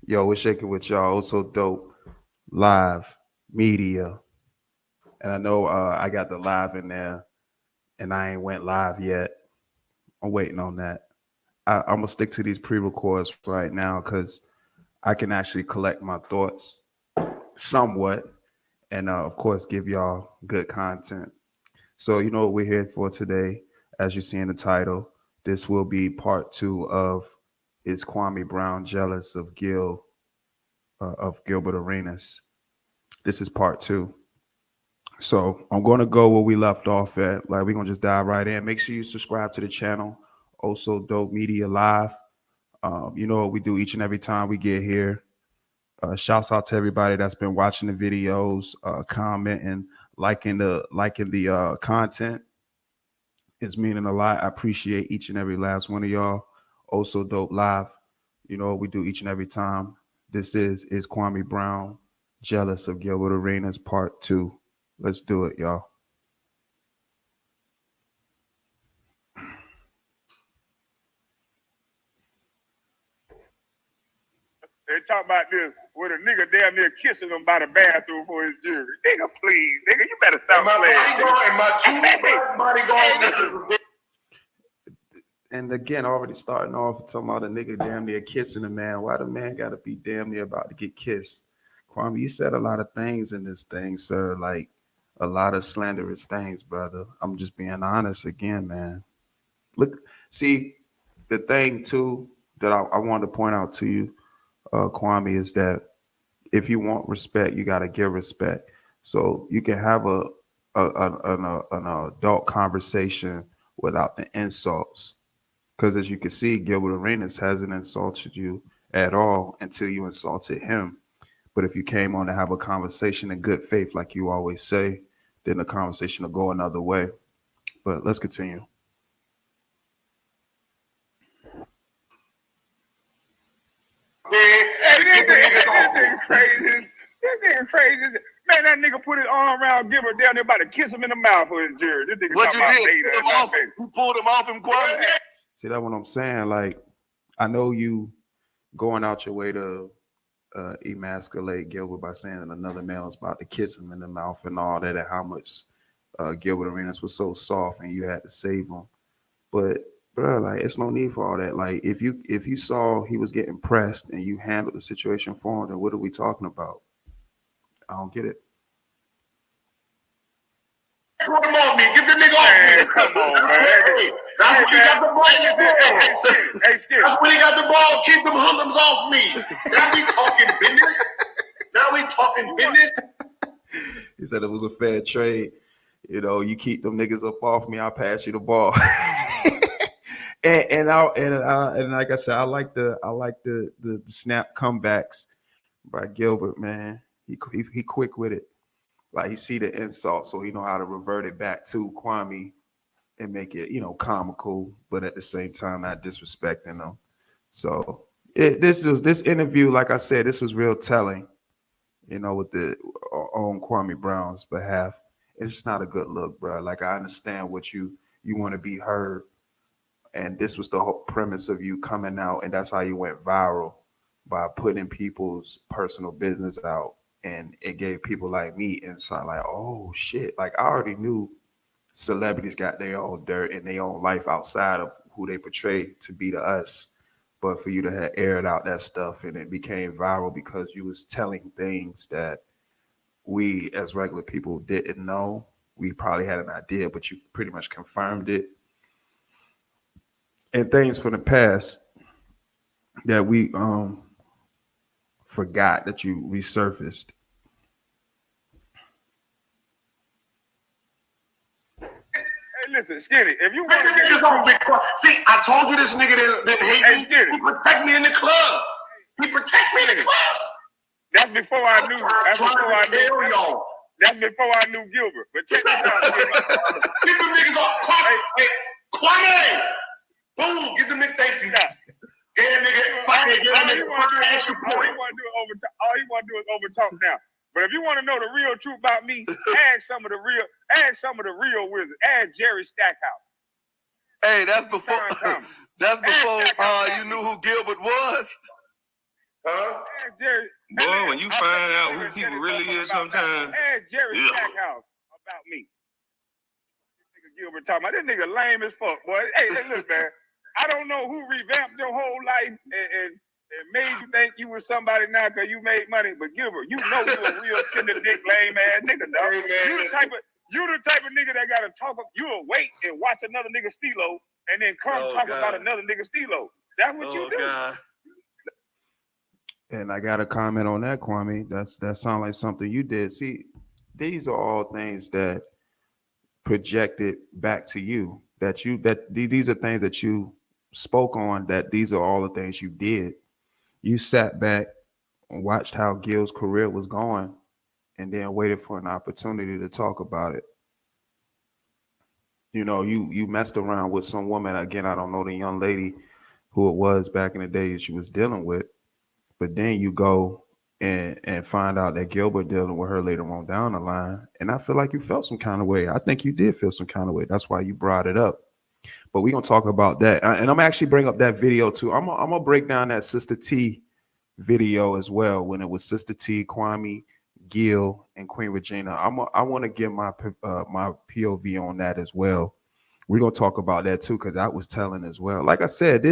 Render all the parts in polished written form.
Yo, we're shaking with y'all. Also dope live media, and I know I got the live in there, and I ain't went live yet. I'm waiting on that. I'm gonna stick to these pre-records right now because I can actually collect my thoughts somewhat, and of course give y'all good content. So you know what we're here for today. As you see in the title, this will be part two of "Is Kwame Brown Jealous of Gilbert Arenas?" This is part two. So I'm going to go where we left off at. Like we're gonna just dive right in. Make sure you subscribe to the channel. Also, Dope Media Live. You know what we do each and every time we get here. Shouts out to everybody that's been watching the videos, commenting, liking the content. It's meaning a lot. I appreciate each and every last one of y'all. Also, Dope Live. You know what we do each and every time. This is Kwame Brown jealous of Gilbert Arenas part two. Let's do it, y'all. They talk about this with a nigga damn near kissing him by the bathroom for his jury. Nigga, please, nigga, you better stop playing. My bodyguard. And again, already starting off talking about a nigga damn near kissing a man. Why the man got to be damn near about to get kissed? Kwame, you said a lot of things in this thing, sir. Like a lot of slanderous things, brother. I'm just being honest again, man. Look, see, the thing too that I wanted to point out to you, Kwame, is that if you want respect, you got to give respect. So you can have an adult conversation without the insults. Because as you can see, Gilbert Arenas hasn't insulted you at all until you insulted him. But if you came on to have a conversation in good faith, like you always say, then the conversation will go another way. But let's continue. This nigga crazy. This nigga crazy. Man, that nigga put his arm around Gilbert down there about to kiss him in the mouth for his jury. This nigga What you did? You pulled him off him, Kwame? See, that's what I'm saying. Like, I know you going out your way to emasculate Gilbert by saying that another man was about to kiss him in the mouth and all that, and how much Gilbert Arenas was so soft and you had to save him. But bro, like it's no need for all that. Like if you saw he was getting pressed and you handled the situation for him, then what are we talking about? I don't get it. Come on, me. Get the nigga off me. Come on, man. That's when he got the ball. Hey, Skip. That's when he got the ball. Keep them hoodlums off me. Now we talking business. Now we talking business. He said it was a fair trade. You know, you keep them niggas up off me, I'll pass you the ball. and like I said, I like the snap comebacks by Gilbert, man. He quick with it. Like he see the insult, so he know how to revert it back to Kwame and make it, you know, comical, but at the same time not disrespecting them. So this interview, like I said, this was real telling, you know, with the on Kwame Brown's behalf. It's just not a good look, bro. Like I understand what you want to be heard, and this was the whole premise of you coming out, and that's how you went viral by putting people's personal business out, and it gave people like me insight, like, oh shit, like I already knew celebrities got their own dirt and their own life outside of who they portray to be to us. But for you to have aired out that stuff and it became viral because you was telling things that we as regular people didn't know. We probably had an idea, but you pretty much confirmed it. And things from the past that we forgot that you resurfaced. Listen, Skinny, if you want to get see, I told you this nigga didn't hate me. Skinny. He protect me in the club. He protect me in the club. That's before I knew. That's before I knew Gilbert. But check this out. Get them niggas off. Kwame. Boom. Get them niggas. Thank you. Yeah, nigga. All he want to do is overtalk now. But if you want to know the real truth about me, ask some of the real wizards. Ask Jerry Stackhouse. Hey, that's before you knew who Gilbert was. Huh? Ask Jerry. Boy, when you find out who people really is sometimes. Ask Jerry Stackhouse about me. This nigga Gilbert talking about this nigga lame as fuck, boy. Hey, look, man. I don't know who revamped your whole life and made you think you was somebody now because you made money, but Gilbert, you know you a real tender dick lame ass nigga, dog. You the type of nigga that gotta talk. You'll wait and watch another nigga steelo and then come talk about another nigga steelo. That's what you do. God. And I got a comment on that, Kwame. That sounds like something you did. See, these are all things that projected back to you. These are things that you spoke on. That these are all the things you did. You sat back and watched how Gil's career was going, and then waited for an opportunity to talk about it. You know, you messed around with some woman. Again, I don't know the young lady who it was back in the day she was dealing with. But then you go and find out that Gilbert dealing with her later on down the line. And I feel like you felt some kind of way. I think you did feel some kind of way. That's why you brought it up. But we're going to talk about that. And I'm actually bring up that video too. I'm going to break down that Sister T video as well, when it was Sister T, Kwame, Gil, and Queen Regina. I want to give my POV on that as well. We're going to talk about that too, because I was telling as well. Like I said,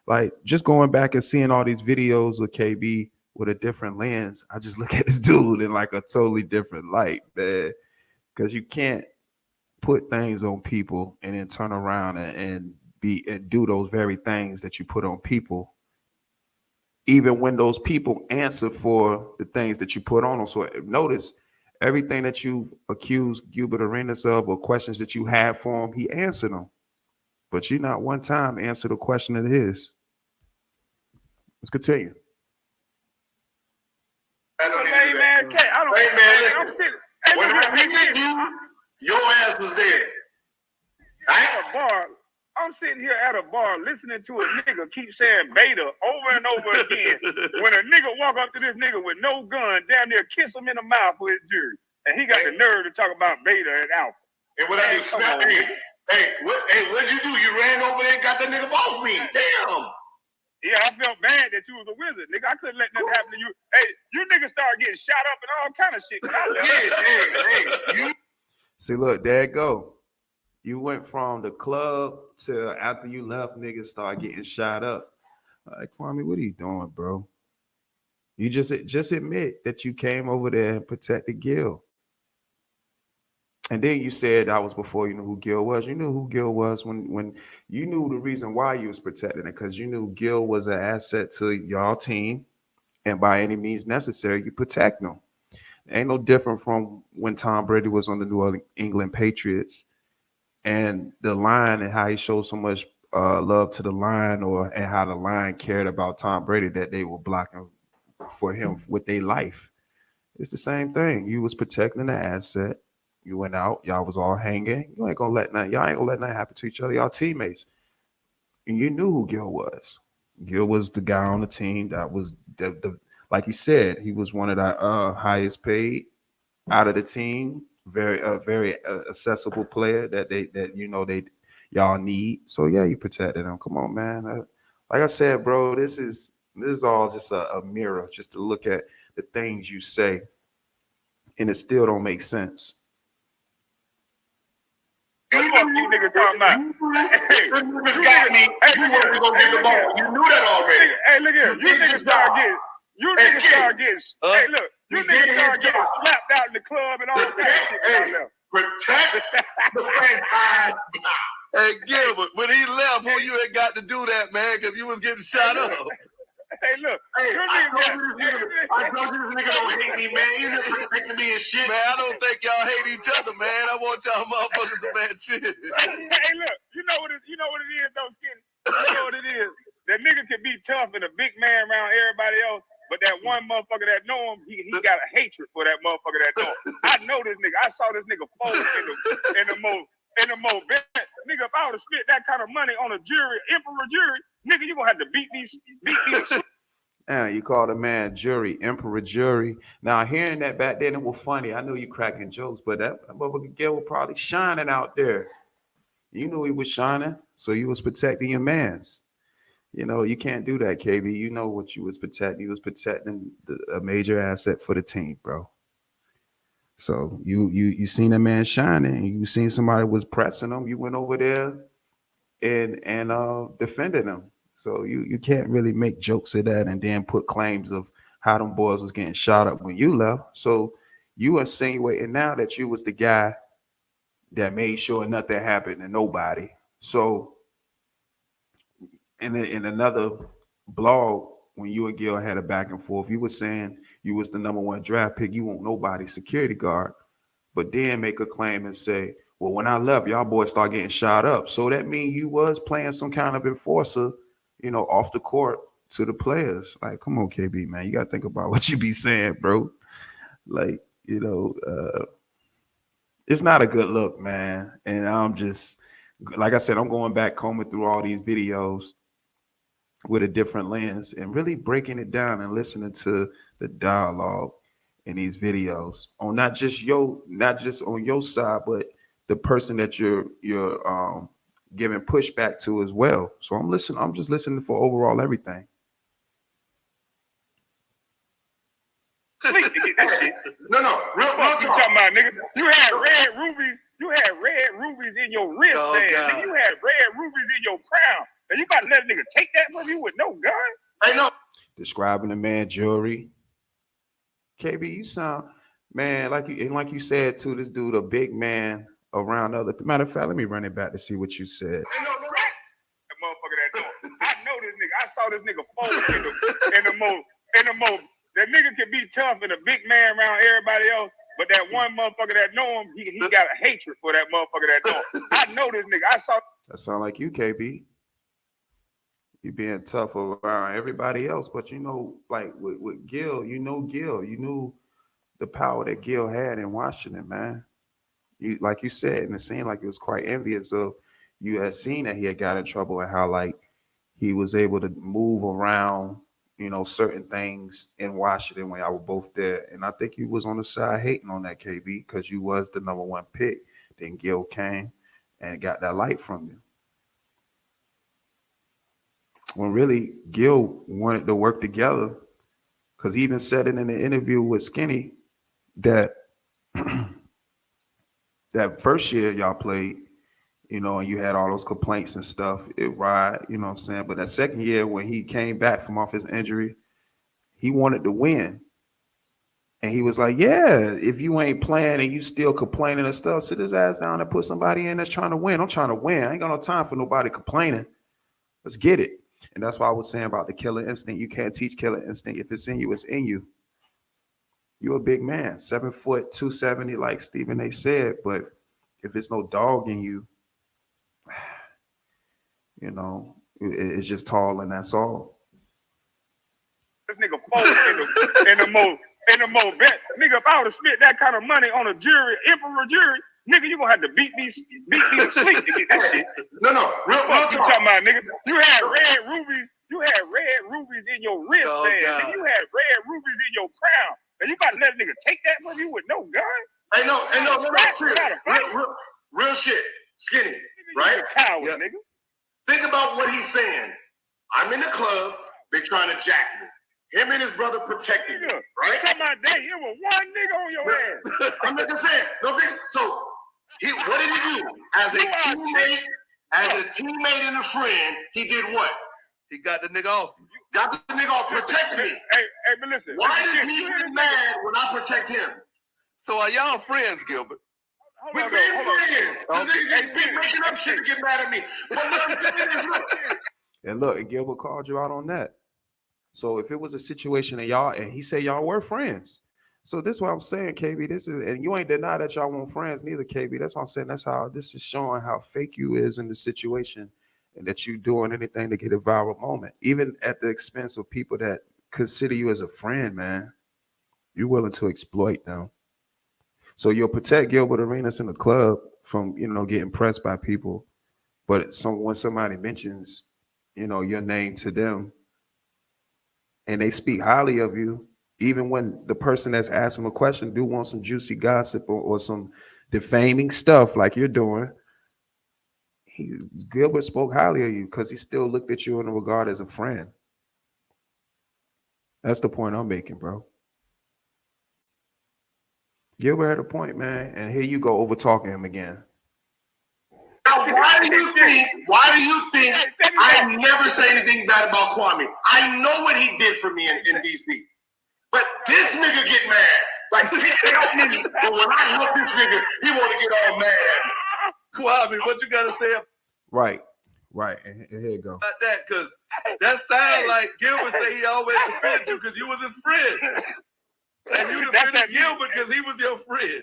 like just going back and seeing all these videos of KB with a different lens, I just look at this dude in like a totally different light, man. Because you can't put things on people and then turn around and do those very things that you put on people, even when those people answer for the things that you put on them. So notice everything that you've accused Gilbert Arenas of, or questions that you had for him, he answered them. But you not one time answered a question of his. Let's continue. Hey man, listen. When I needed you, your ass was there. At a bar, I'm sitting here at a bar listening to a nigga keep saying beta over and over again. When a nigga walk up to this nigga with no gun, damn near kiss him in the mouth with his jury, and he got the nerve to talk about beta and alpha. And what I do, snap in. What'd you do? You ran over there and got that nigga off me. Damn. Yeah, I felt bad that you was a wizard, nigga. I couldn't let nothing happen to you. Hey, you niggas started getting shot up and all kind of shit. See, look, there it go. You went from the club to after you left, niggas start getting shot up. Like, Kwame, what are you doing, bro? You just admit that you came over there and protected Gil. And then you said that was before you knew who Gil was. You knew who Gil was when you knew the reason why you was protecting it, because you knew Gil was an asset to y'all team, and by any means necessary, you protect them. Ain't no different from when Tom Brady was on the New England Patriots, and the line and how he showed so much love to the line, and how the line cared about Tom Brady that they were blocking for him with their life. It's the same thing. You was protecting the asset. You went out, y'all was all hanging. Y'all ain't gonna let nothing happen to each other. Y'all teammates. And you knew who Gil was. Gil was the guy on the team that was the like he said, he was one of the highest paid out of the team. Very accessible player that y'all need. So yeah, you protected him. Come on, man. Like I said, bro, this is all just a mirror, just to look at the things you say, and it still don't make sense. What the fuck you niggas talking about? Hey, niggas got me. You wasn't gonna get the ball. You knew that already. Hey, look here. You niggas start getting. Hey, look. You niggas start getting slapped out in the club and all that shit. Protect the franchise. Hey, Gilbert, when he left, who you had got to do that, man, because you was getting shot up. Hey, look. I told you this nigga don't hate me, man. He just respecting me and shit. Man, I don't think y'all hate each other, man. I want y'all motherfuckers to man shit. Hey, look. You know what it is, though, Skinny? You know what it is? That nigga can be tough and a big man around everybody else, but that one motherfucker that know him, he got a hatred for that motherfucker that know him. I know this nigga. I saw this nigga fall in the most nigga, if I would have spent that kind of money on a jury, emperor jury, nigga, you gonna have to beat me. Yeah, you call the man jury, emperor jury. Now, hearing that back then, it was funny. I know you cracking jokes, but that motherfucker Gil was probably shining out there. You knew he was shining, so you was protecting your mans. You know, you can't do that, KB. You know what you was protecting. You was protecting a major asset for the team, bro. So you seen a man shining. You seen somebody was pressing him. You went over there and defended him. So you can't really make jokes of that and then put claims of how them boys was getting shot up when you left. So you insinuating now that you was the guy that made sure nothing happened to nobody. So in another blog, when you and Gil had a back and forth, you were saying you was the #1 draft pick. You won't nobody security guard, but then make a claim and say, well, when I left, y'all boys start getting shot up. So that means you was playing some kind of enforcer, you know, off the court to the players. Like, come on, KB, man, you got to think about what you be saying, bro. Like, you know, it's not a good look, man. And I'm just, like I said, I'm going back combing through all these videos with a different lens and really breaking it down and listening to the dialogue in these videos on not just on your side, but the person that you're giving pushback to as well. So I'm just listening for overall everything. Sleep to get that shit. No, real Fuck you talk. talking about, nigga. You had red rubies. You had red rubies in your wristband. God. Nigga, you had red rubies in your crown. And you about to let a nigga take that from you with no gun? Hey, no. Describing the man jewelry. KB, you sound, man, like you said too, this dude a big man around other. Matter of fact, let me run it back to see what you said. Hey, no. That motherfucker that door. I know this nigga. I saw this nigga fold in the mo. That nigga can be tough and a big man around everybody else, but that one motherfucker that know him, he got a hatred for that motherfucker that know him. I know this nigga. I saw. That sound like you, KB. You being tough around everybody else, but you know, like with Gil, you knew the power that Gil had in Washington, man. You, like you said, and it seemed like it was quite envious of you had seen that he had got in trouble and how like he was able to move around, you know, certain things in Washington when I were both there. And I think you was on the side hating on that, KB, because you was the #1 pick. Then Gil came and got that light from you. When really Gil wanted to work together, because he even said it in the interview with Skinny that that first year y'all played, you know, and you had all those complaints and stuff, it ride, you know what I'm saying? But that second year when he came back from off his injury, he wanted to win. And he was like, yeah, if you ain't playing and you still complaining and stuff, sit his ass down and put somebody in that's trying to win. I'm trying to win. I ain't got no time for nobody complaining. Let's get it. And that's why I was saying about the killer instinct. You can't teach killer instinct. If it's in you, it's in you. You're a big man, 7 foot, 270, like Stephen A said. But if it's no dog in you, you know, it's just tall and that's all. This nigga fold in the mo bet. Nigga, if I would have spent that kind of money on a jury, emperor jury, nigga, you gonna have to beat me to sleep to get that shit. No, real Fuck you talk. talking about, nigga. You had red rubies in your wristband. Nigga, you had red rubies in your crown. And you about to let a nigga take that from you with no gun? Hey, no, real shit. Skinny, right? You a coward, nigga. Think about what he's saying. I'm in the club, they trying to jack me. Him and his brother protecting me, right? Come on, day, it was one nigga on your ass. I'm just saying. No thing. So, what did he do? As a teammate and a friend, he did what? He got the nigga off. Got the nigga off, protect me. Hey, but listen. Why does he get mad when I protect him? So are y'all friends, Gilbert? We've been friends. This nigga just making up shit to get mad at me. But what I'm saying is, look. And look, and Gilbert called you out on that. So if it was a situation and y'all, and he said y'all were friends. So this is what I'm saying, KB. This is, and you ain't deny that y'all weren't friends neither, KB. That's what I'm saying. That's how this is showing how fake you is in the situation, and that you doing anything to get a viral moment, even at the expense of people that consider you as a friend, man. You're willing to exploit them. So you'll protect Gilbert Arenas in the club from, you know, getting pressed by people. But when somebody mentions, you know, your name to them, and they speak highly of you, even when the person that's asking a question do want some juicy gossip or some defaming stuff like you're doing, Gilbert spoke highly of you because he still looked at you in regard as a friend. That's the point I'm making, bro. Gilbert had a point, man, and here you go over talking him again. Now, why do you think I never say anything bad about Kwame? I know what he did for me in DC. But this nigga get mad. Like, he helped me. But when I help this nigga, he want to get all mad at me. Kwame, what you got to say Right. And here you go. about that? Because that sounds like Gilbert said he always defended you because you was his friend. And you defended Gilbert because he was your friend.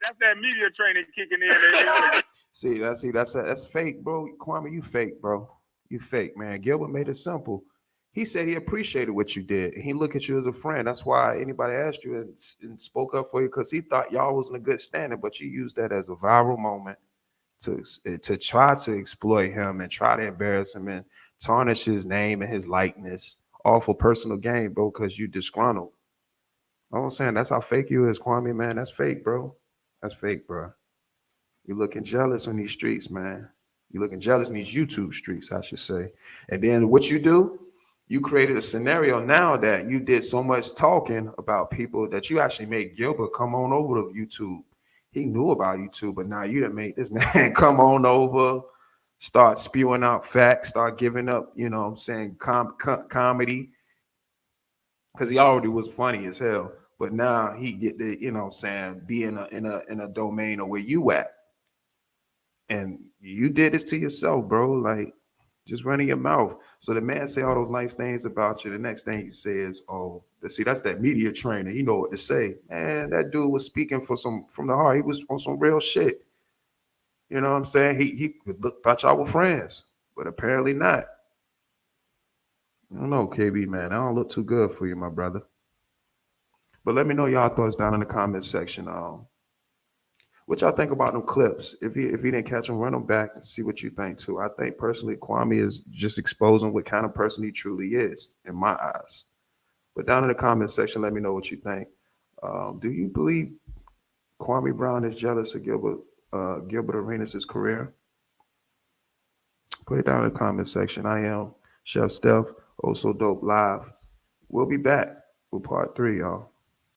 That's that media training kicking in. That's fake, bro. Kwame, you fake, bro. You fake, man. Gilbert made it simple. He said he appreciated what you did. He looked at you as a friend. That's why anybody asked you and spoke up for you, because he thought y'all was in a good standing, but you used that as a viral moment to try to exploit him and try to embarrass him and tarnish his name and his likeness, all for personal gain, bro, because you disgruntled. You know what I'm saying? That's how fake you is, Kwame, man. That's fake, bro. That's fake, bro. You're looking jealous on these streets, man. You're looking jealous in these YouTube streets, I should say. And then what you do, you created a scenario now that you did so much talking about people that you actually made Gilbert come on over to YouTube. He knew about YouTube, but now you done made this man come on over, start spewing out facts, start giving up, you know what I'm saying, comedy, because he already was funny as hell. But now he get to, you know what I'm saying, be in a domain of where you at. And you did this to yourself, bro. Like, just running your mouth. So the man say all those nice things about you. The next thing you say is, "Oh, see, that's that media trainer. He know what to say." Man, that dude was speaking from the heart. He was on some real shit. You know what I'm saying? He thought y'all were friends, but apparently not. I don't know, KB, man. I don't look too good for you, my brother. But let me know y'all thoughts down in the comment section. What y'all think about them clips? If you didn't catch them, run them back and see what you think too. I think personally, Kwame is just exposing what kind of person he truly is in my eyes. But down in the comment section, let me know what you think. Do you believe Kwame Brown is jealous of Gilbert Arenas' career? Put it down in the comment section. I am Chef Steph, Also Dope Live. We'll be back with part 3, y'all.